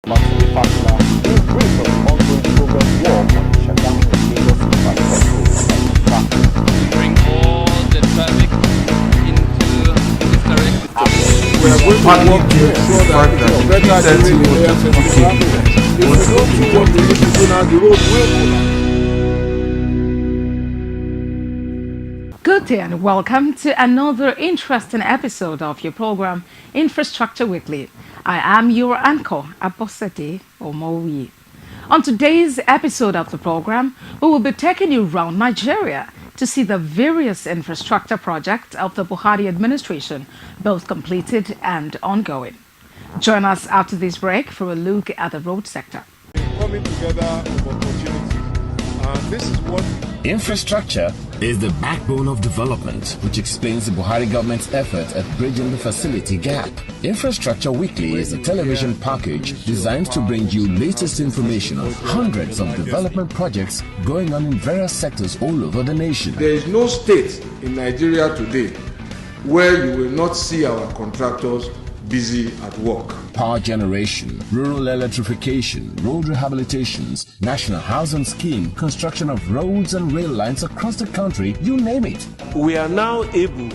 Monthly partner in brief of ongoing progress work on the shutdown of Lagos infrastructure and bring all the traffic into this direction. We are going to work to ensure that it is better during the AFSC traffic. If we don't support the people now, the road will collapse. Good day and welcome to another interesting episode of your program, Infrastructure Weekly. I am your anchor, Abosede Omowi. On today's episode of the program, we will be taking you around Nigeria to see the various infrastructure projects of the Buhari administration, both completed and ongoing. Join us after this break for a look at the road sector. Coming together of opportunities. And this is what Infrastructure is the backbone of development, which explains the Buhari government's effort at bridging the facility gap. Infrastructure Weekly is a television package designed to bring you latest information on hundreds of development projects going on in various sectors all over the nation. there is no state in Nigeria today where you will not see our contractors busy at work. Power generation, rural electrification, road rehabilitations, national housing scheme, construction of roads and rail lines across the country, you name it. We are now able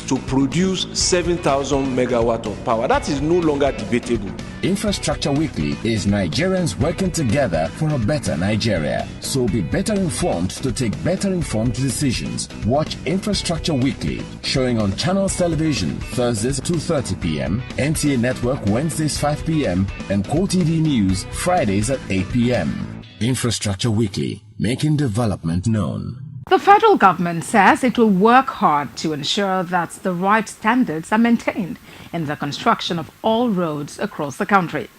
to produce 7,000 megawatt of power. That is no longer debatable. Infrastructure Weekly is Nigerians working together for a better Nigeria. So be better informed to take better informed decisions. Watch Infrastructure Weekly, showing on Channels Television Thursdays 2:30 p.m., NTA Network Wednesdays 5 p.m., and QTV News Fridays at 8 p.m. Infrastructure Weekly, making development known. The federal government says it will work hard to ensure that the right standards are maintained in the construction of all roads across the country.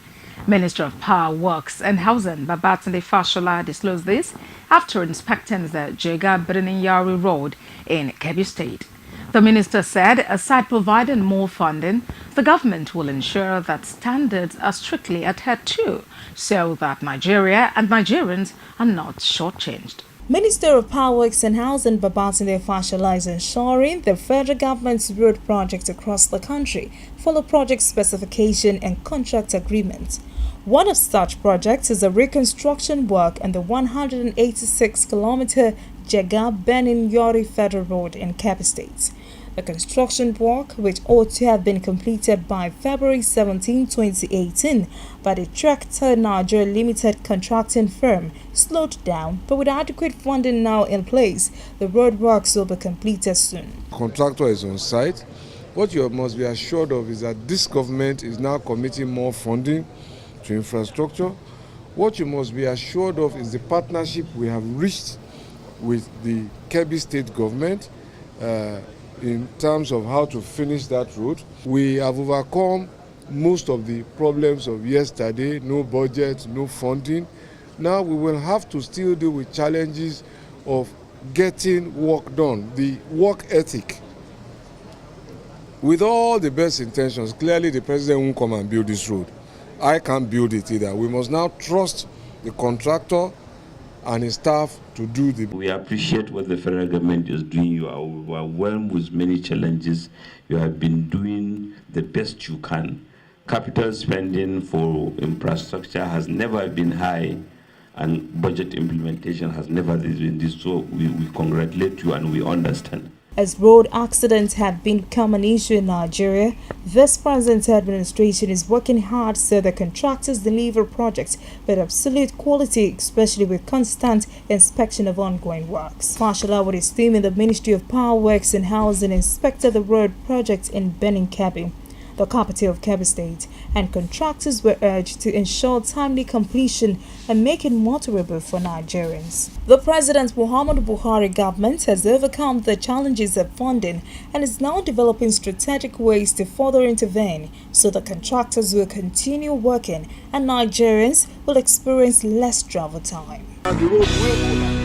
Minister of Power, Works and Housing Babatunde Fashola disclosed this after inspecting the Jega Birnin-Yari Road in Kebbi State. The minister said, aside providing more funding, the government will ensure that standards are strictly adhered to so that Nigeria and Nigerians are not shortchanged. Minister of Power, Works and Housing Babatunde Fashola is ensuring the federal government's road projects across the country follow project specification and contract agreements. One of such projects is the reconstruction work on the 186-kilometer Jega Benin-Yori Federal Road in Kebbi State. The construction work, which ought to have been completed by February 17, 2018, by the Tractor Nigeria Limited contracting firm, slowed down, but with adequate funding now in place, the road works will be completed soon. Contractor is on site. What you must be assured of is that this government is now committing more funding to infrastructure. What you must be assured of is the partnership we have reached with the Kebbi State government in terms of how to finish that road. We have overcome most of the problems of yesterday, no budget, no funding. Now we will have to still deal with challenges of getting work done, the work ethic. With all the best intentions, clearly the president won't come and build this road. I can't build it either. We must now trust the contractor and his staff to do the. We appreciate what the federal government is doing. You are overwhelmed with many challenges. You have been doing the best you can. Capital spending for infrastructure has never been high, and budget implementation has never been this. So we congratulate you and we understand. As road accidents have become an issue in Nigeria, this present administration is working hard so the contractors deliver projects with absolute quality, especially with constant inspection of ongoing works. Fashola, with his team in the Ministry of Power, Works and Housing, inspected the road project in Benin Kebbi, the capital of Kebbi State, and contractors were urged to ensure timely completion and make it more tolerable for Nigerians. The President Muhammadu Buhari government has overcome the challenges of funding and is now developing strategic ways to further intervene so the contractors will continue working and Nigerians will experience less travel time. And the road will collapse.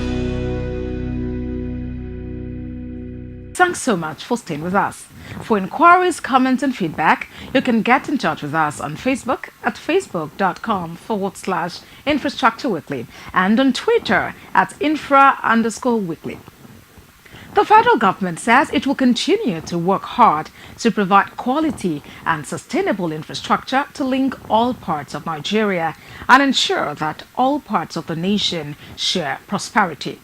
Thanks so much for staying with us. For inquiries, comments, and feedback, you can get in touch with us on Facebook at facebook.com/Infrastructure Weekly and on Twitter at Infra_Weekly. The federal government says it will continue to work hard to provide quality and sustainable infrastructure to link all parts of Nigeria and ensure that all parts of the nation share prosperity.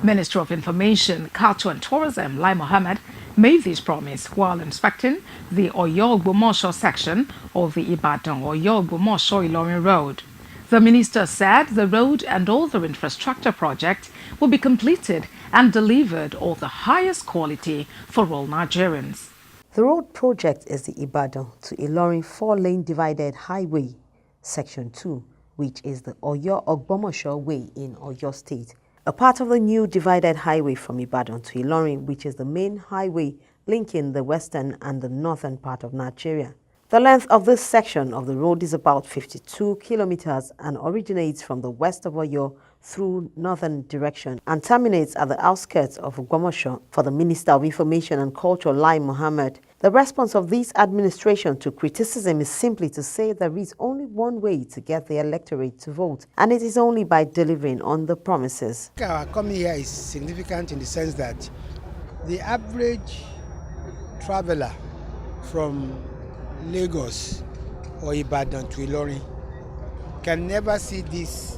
Minister of Information, Culture and Tourism, Lai Mohammed, made this promise while inspecting the Oyo-Ogbomosho section of the Ibadan-Oyo-Ogbomosho-Ilorin Road. The minister said the road and other infrastructure projects will be completed and delivered of the highest quality for all Nigerians. The road project is the Ibadan to Ilorin 4-lane divided highway, Section 2, which is the Oyo-Ogbomosho Way in Oyo State. A part of the new divided highway from Ibadan to Ilorin, which is the main highway linking the western and the northern part of Nigeria. The length of this section of the road is about 52 kilometers and originates from the west of Oyo through northern direction and terminates at the outskirts of Ogbomosho. For the Minister of Information and Culture, Lai Mohammed, the response of this administration to criticism is simply to say there is only one way to get the electorate to vote, and it is only by delivering on the promises. Our coming here is significant in the sense that the average traveler from Lagos or Ibadan to Ilorin can never see this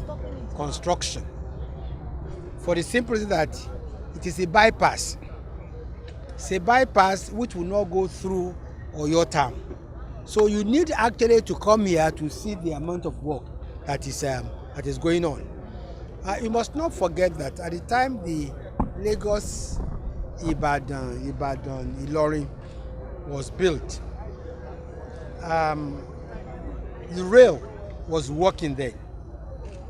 construction for the simple reason that it is a bypass. It's a bypass which will not go through Oyo town. So you need actually to come here to see the amount of work that is going on. You must not forget that at the time the Lagos Ibadan Ilorin was built, the rail was working there.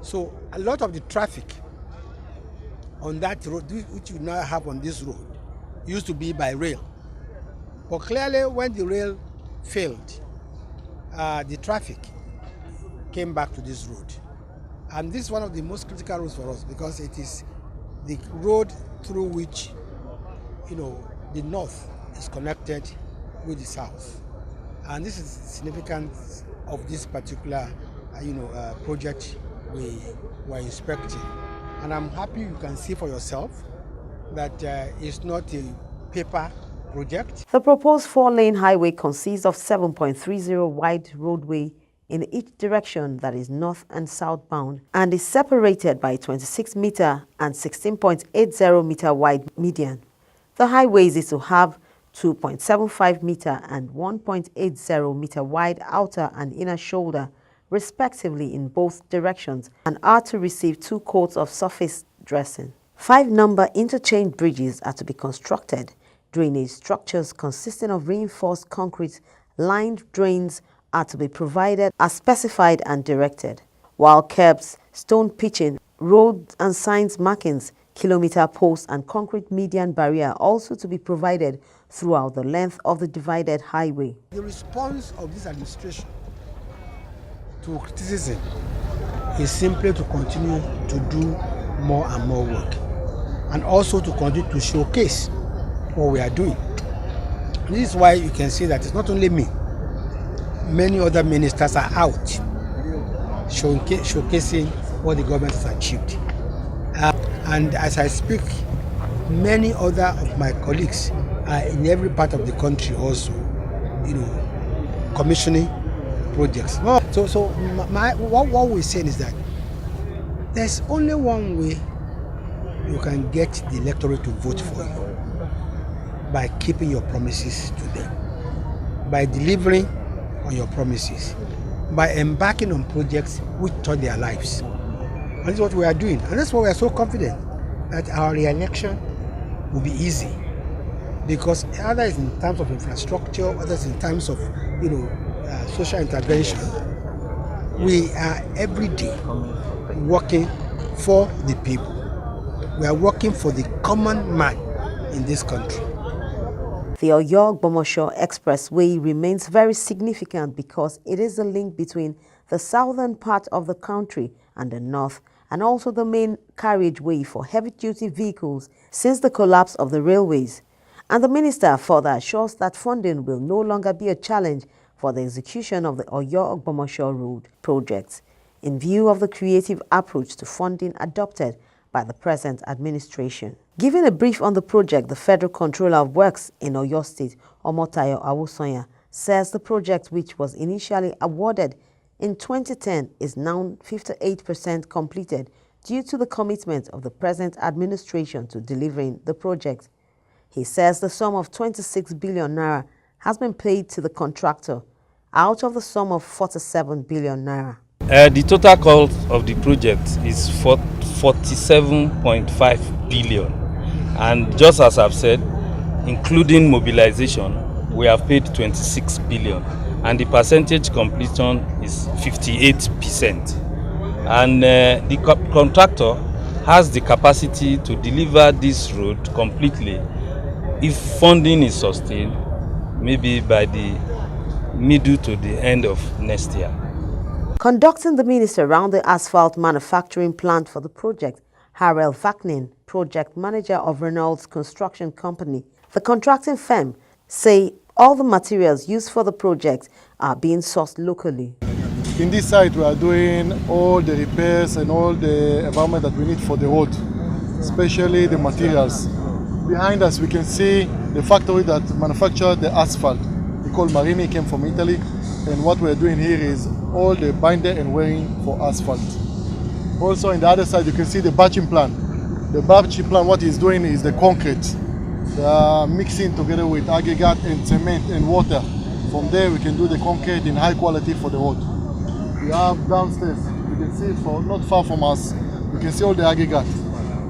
So a lot of the traffic on that road, which you now have on this road, used to be by rail. But clearly when the rail failed, the traffic came back to this road. And this is one of the most critical roads for us because it is the road through which, the north is connected with the south. And this is significant of this particular, project we were inspecting. And I'm happy you can see for yourself that it's not a paper project. The proposed 4-lane highway consists of 7.30 wide roadway in each direction that is north and southbound and is separated by 26 meter and 16.80 meter wide median. The highways is to have 2.75 meter and 1.80 meter wide outer and inner shoulder, respectively in both directions, and are to receive 2 coats of surface dressing. 5 number interchange bridges are to be constructed. Drainage structures consisting of reinforced concrete lined drains are to be provided as specified and directed, while curbs, stone pitching, road and signs markings, kilometer posts and concrete median barrier also to be provided throughout the length of the divided highway. The response of this administration to criticism is simply to continue to do more and more work and also to continue to showcase what we are doing. This is why you can see that it's not only me, many other ministers are out showcasing what the government has achieved. And as I speak, many other of my colleagues are in every part of the country also, commissioning projects. So what we're saying is that there's only one way you can get the electorate to vote for you: by keeping your promises to them, by delivering on your promises, by embarking on projects which touch their lives. And this is what we are doing. And that's why we are so confident that our re-election will be easy. Because either it's in terms of infrastructure, whether it's in terms of social intervention, we are every day working for the people. We are working for the common man in this country. The Oyo-Ogbomosho Expressway remains very significant because it is a link between the southern part of the country and the north, and also the main carriageway for heavy-duty vehicles since the collapse of the railways. And the minister further assures that funding will no longer be a challenge for the execution of the Oyo-Ogbomosho Road projects, in view of the creative approach to funding adopted by the present administration. Giving a brief on the project, the Federal Controller of Works in Oyo State, Omotayo Awosonya, says the project, which was initially awarded in 2010, is now 58% completed due to the commitment of the present administration to delivering the project. He says the sum of 26 billion naira has been paid to the contractor out of the sum of 47 billion naira. The total cost of the project is 47.5 billion, and just as I've said, including mobilization, we have paid 26 billion, and the percentage completion is 58%. And the contractor has the capacity to deliver this road completely if funding is sustained, maybe by the middle to the end of next year. Conducting the minister around the asphalt manufacturing plant for the project, Harel Vaknin, project manager of Reynolds Construction Company, the contracting firm, say all the materials used for the project are being sourced locally. In this site, we are doing all the repairs and all the environment that we need for the road, especially the materials. Behind us, we can see the factory that manufactured the asphalt. We call Marini, came from Italy. And what we're doing here is all the binder and wearing for asphalt. Also, on the other side, you can see the batching plant. The batching plant, what it's doing is the concrete. They are mixing together with aggregate and cement and water. From there, we can do the concrete in high quality for the road. We have downstairs, you can see not far from us, you can see all the aggregate.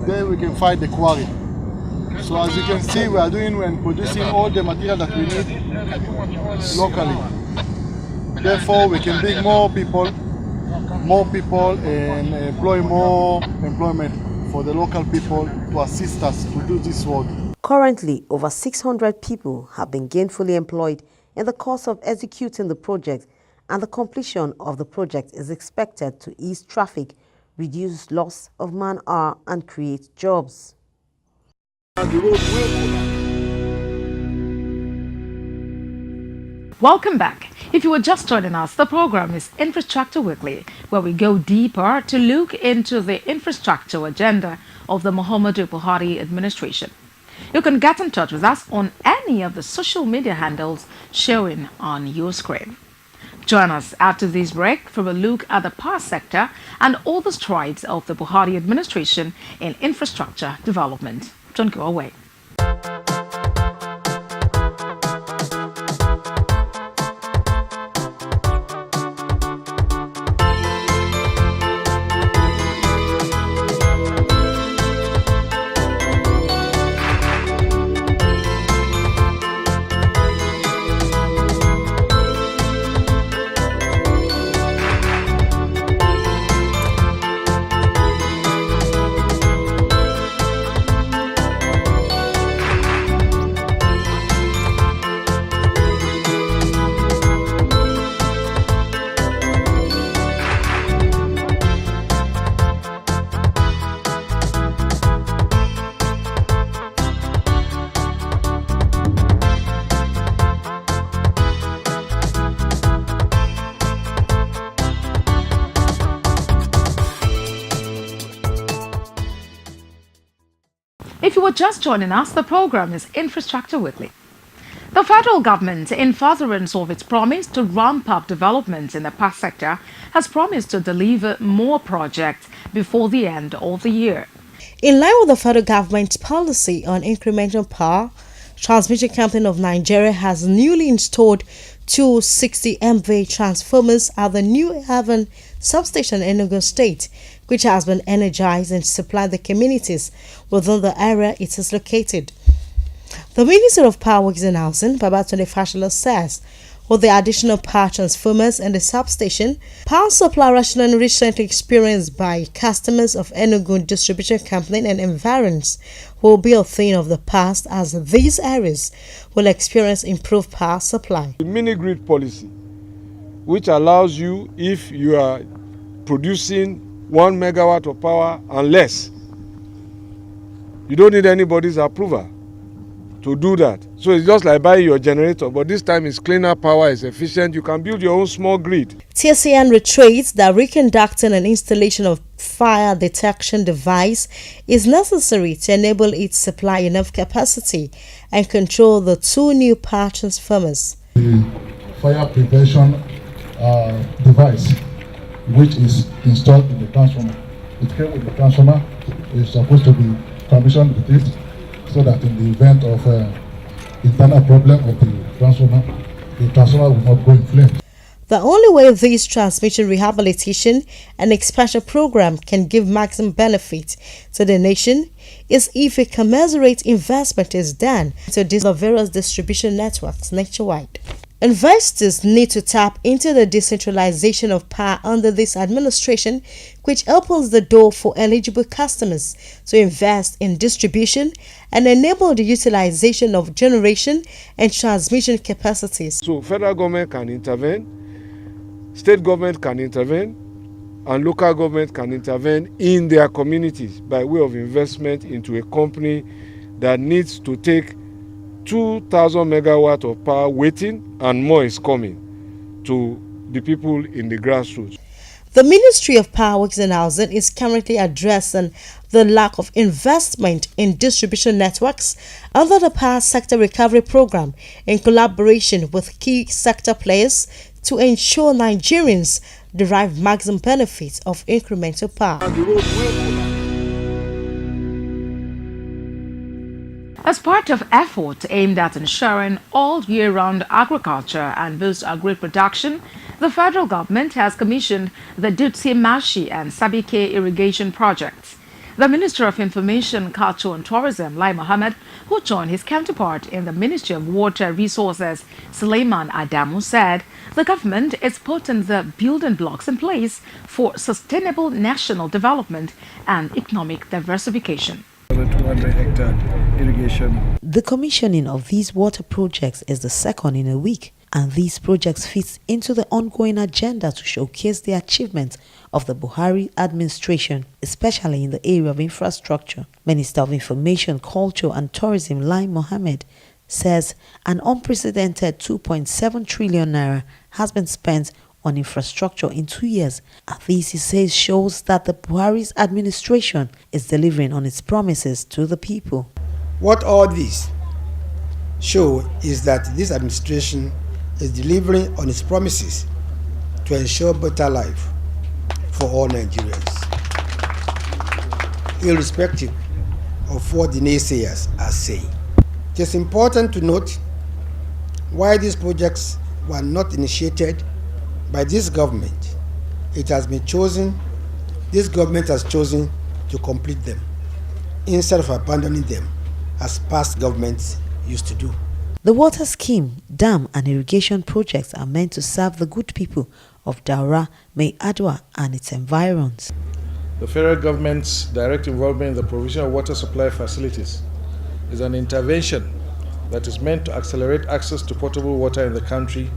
There we can find the quarry. So as you can see, we are doing and producing all the material that we need locally. Therefore, we can bring more people and employ more employment for the local people to assist us to do this work. Currently, over 600 people have been gainfully employed in the course of executing the project, and the completion of the project is expected to ease traffic, reduce loss of man-hour, and create jobs. Welcome back. If you were just joining us, the program is Infrastructure Weekly, where we go deeper to look into the infrastructure agenda of the Muhammadu Buhari administration. You can get in touch with us on any of the social media handles showing on your screen. Join us after this break for a look at the power sector and all the strides of the Buhari administration in infrastructure development. Don't go away. If you were just joining us, the program is Infrastructure Weekly. The federal government, in furtherance of its promise to ramp up development in the power sector, has promised to deliver more projects before the end of the year. In line with the federal government's policy on incremental power, Transmission Company of Nigeria has newly installed 260 MVA transformers at the New Haven substation in Enugu State, which has been energized and supplied the communities within the area it is located. The Minister of Power Works and Housing, Babatunde Fashola, says with the additional power transformers and the substation, power supply rationing recently experienced by customers of Enugu Distribution Company and environs will be a thing of the past, as these areas will experience improved power supply. The mini grid policy, which allows you, if you are producing 1 megawatt of power and less, you don't need anybody's approval. to do that. So it's just like buying your generator, but this time it's cleaner power, it's efficient. You can build your own small grid. TCN reiterates that reconducting an installation of fire detection device is necessary to enable it to supply enough capacity and control the 2 new power transformers. The fire prevention device, which is installed in the transformer. It came with the transformer. It's supposed to be commissioned with it, so that in the event of internal problem of the transformer will not go in flame. The only way this transmission rehabilitation and expansion program can give maximum benefit to the nation is if a commensurate investment is done to these various distribution networks nationwide. Investors need to tap into the decentralization of power under this administration, which opens the door for eligible customers to invest in distribution and enable the utilization of generation and transmission capacities. So federal government can intervene, state government can intervene, and local government can intervene in their communities by way of investment into a company that needs to take 2,000 megawatts of power waiting, and more is coming to the people in the grassroots. The Ministry of Power Works and Housing is currently addressing the lack of investment in distribution networks under the Power Sector Recovery Program in collaboration with key sector players to ensure Nigerians derive maximum benefits of incremental power. As part of efforts aimed at ensuring all year-round agriculture and boost agri production, the federal government has commissioned the Dutse Mashi and Sabike irrigation projects. The Minister of Information, Culture and Tourism, Lai Mohammed, who joined his counterpart in the Ministry of Water Resources, Suleiman Adamu, said the government is putting the building blocks in place for sustainable national development and economic diversification. 200-hectare irrigation. The commissioning of these water projects is the second in a week, and these projects fit into the ongoing agenda to showcase the achievements of the Buhari administration, especially in the area of infrastructure. Minister of Information, Culture and Tourism, Lai Mohammed, says an unprecedented 2.7 trillion naira has been spent on infrastructure in 2 years. And this, he says, shows that the Buhari's administration is delivering on its promises to the people. What all this show is that this administration is delivering on its promises to ensure better life for all Nigerians, irrespective of what the naysayers are saying. It is important to note why these projects were not initiated by this government. It has been chosen, this government has chosen to complete them instead of abandoning them as past governments used to do. The water scheme, dam and irrigation projects are meant to serve the good people of Daura, Mai Adwa and its environs. The federal government's direct involvement in the provision of water supply facilities is an intervention that is meant to accelerate access to potable water in the country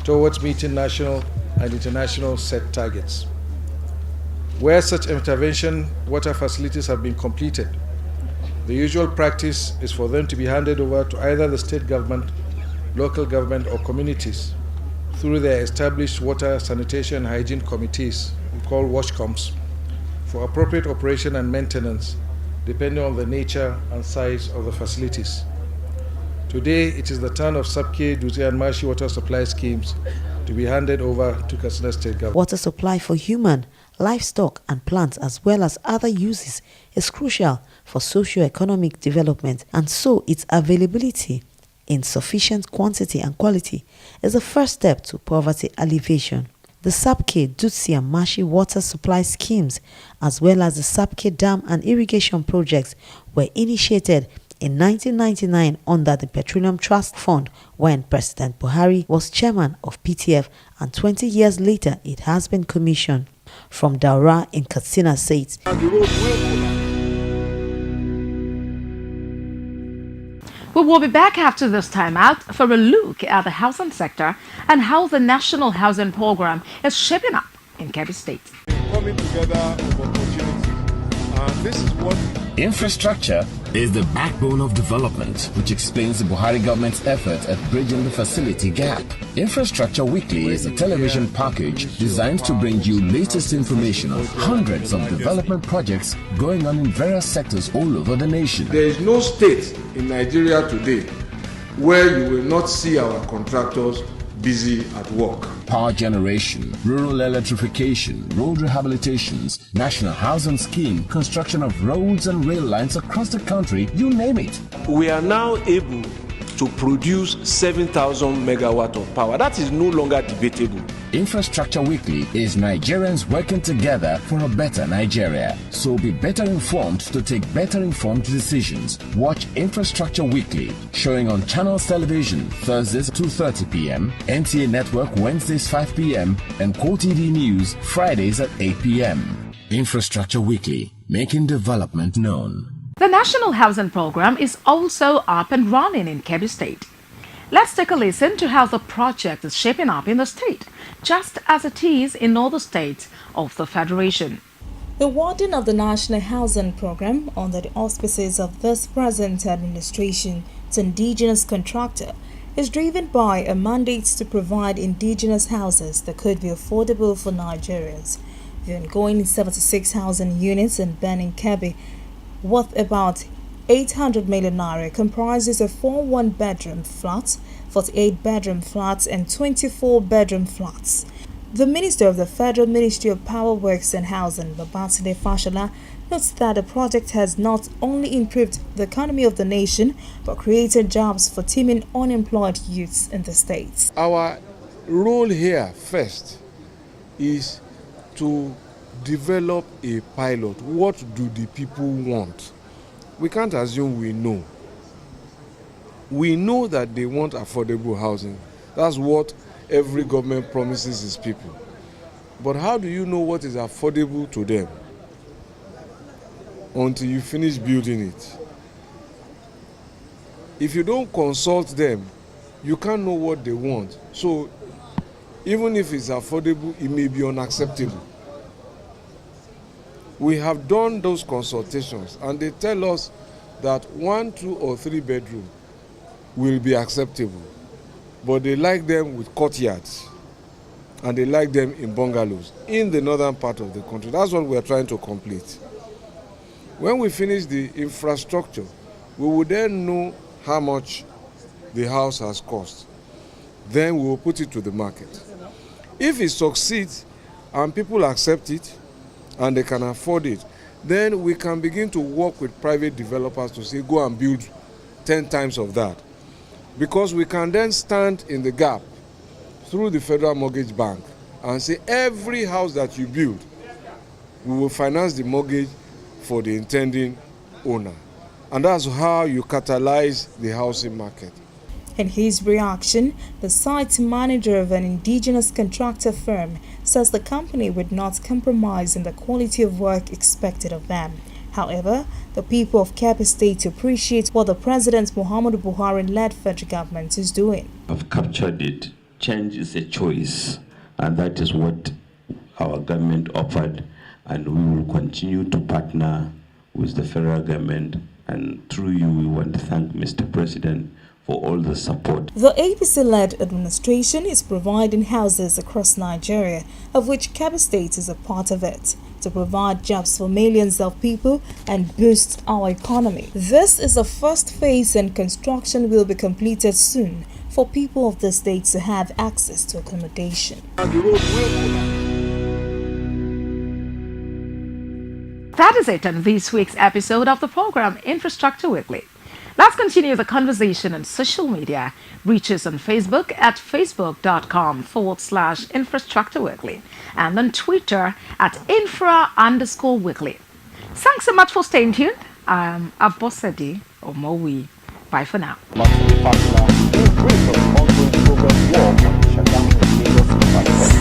towards meeting national and international set targets. Where such intervention water facilities have been completed, the usual practice is for them to be handed over to either the state government, local government or communities through their established water, sanitation and hygiene committees, we call WashComs, for appropriate operation and maintenance depending on the nature and size of the facilities. Today, it is the turn of Sabke, Dutse and Mashi water supply schemes to be handed over to Katsina State Government. Water supply for human, livestock and plants as well as other uses is crucial for socio-economic development, and so its availability in sufficient quantity and quality is the first step to poverty alleviation. The Sabke, Dutse and Mashi water supply schemes as well as the Sabke Dam and irrigation projects were initiated in 1999 under the Petroleum Trust Fund when President Buhari was chairman of PTF, and 20 years later it has been commissioned. From Daura in Katsina State. We will be back after this time out for a look at the housing sector and how the National Housing Program is shaping up in Kebbi State. Coming together of opportunities, and this is what Infrastructure is the backbone of development, which explains the Buhari government's effort at bridging the facility gap. Infrastructure Weekly is a television package designed to bring you latest information on hundreds of development projects going on in various sectors all over the nation. There is no state in Nigeria today where you will not see our contractors busy at work. Power generation, rural electrification, road rehabilitations, national housing scheme, construction of roads and rail lines across the country, you name it. We are now able to produce 7,000 megawatt of power. That is no longer debatable. Infrastructure Weekly is Nigerians working together for a better Nigeria. So be better informed to take better informed decisions. Watch Infrastructure Weekly, showing on Channels Television Thursdays 2:30 p.m., NTA Network Wednesdays 5 p.m., and QTV News Fridays at 8 p.m. Infrastructure Weekly, making development known. The National Housing Program is also up and running in Kebbi State. Let's take a listen to how the project is shaping up in the state, just as it is in other states of the Federation. The wording of the National Housing Program, under the auspices of this present administration to indigenous contractor, is driven by a mandate to provide indigenous houses that could be affordable for Nigerians. The ongoing 76 housing units in Benin Kebbi, worth about 800 million naira, comprises of 4 one-bedroom flats, 48 bedroom flats, and 24 bedroom flats. The Minister of the Federal Ministry of Power Works and Housing, Babatunde Fashola, notes that the project has not only improved the economy of the nation, but created jobs for teeming unemployed youths in the states. Our role here first is to develop a pilot. What do the people want? We can't assume we know. We know that they want affordable housing. That's what every government promises its people. But how do you know what is affordable to them until you finish building it? If you don't consult them, you can't know what they want. So even if it's affordable, it may be unacceptable. We have done those consultations and they tell us that 1, 2, or 3 bedroom will be acceptable, but they like them with courtyards and they like them in bungalows in the northern part of the country. That's what we are trying to complete. When we finish the infrastructure, we will then know how much the house has cost. Then we will put it to the market. If it succeeds and people accept it, and they can afford it, then we can begin to work with private developers to say, go and build 10 times of that. Because we can then stand in the gap through the Federal Mortgage Bank and say, every house that you build, we will finance the mortgage for the intending owner. And that's how you catalyze the housing market. In his reaction, the site manager of an indigenous contractor firm says the company would not compromise in the quality of work expected of them. However, the people of Kebbi State appreciate what the President Muhammadu Buhari-led federal government is doing. I've captured it. Change is a choice, and that is what our government offered, and we will continue to partner with the federal government, and through you we want to thank Mr. President for all the support. The APC-led administration is providing houses across Nigeria, of which Kebbi State is a part of it, to provide jobs for millions of people and boost our economy. This is the first phase, and construction will be completed soon for people of the state to have access to accommodation. That is it on this week's episode of the program Infrastructure Weekly. Let's continue the conversation on social media. Reach us on Facebook at facebook.com/Infrastructure Weekly and on Twitter at Infra_Weekly. Thanks so much for staying tuned. I'm Abosedi Omowi. Bye for now. Ongoing progress work on the Shagamu Lagos Infrastructure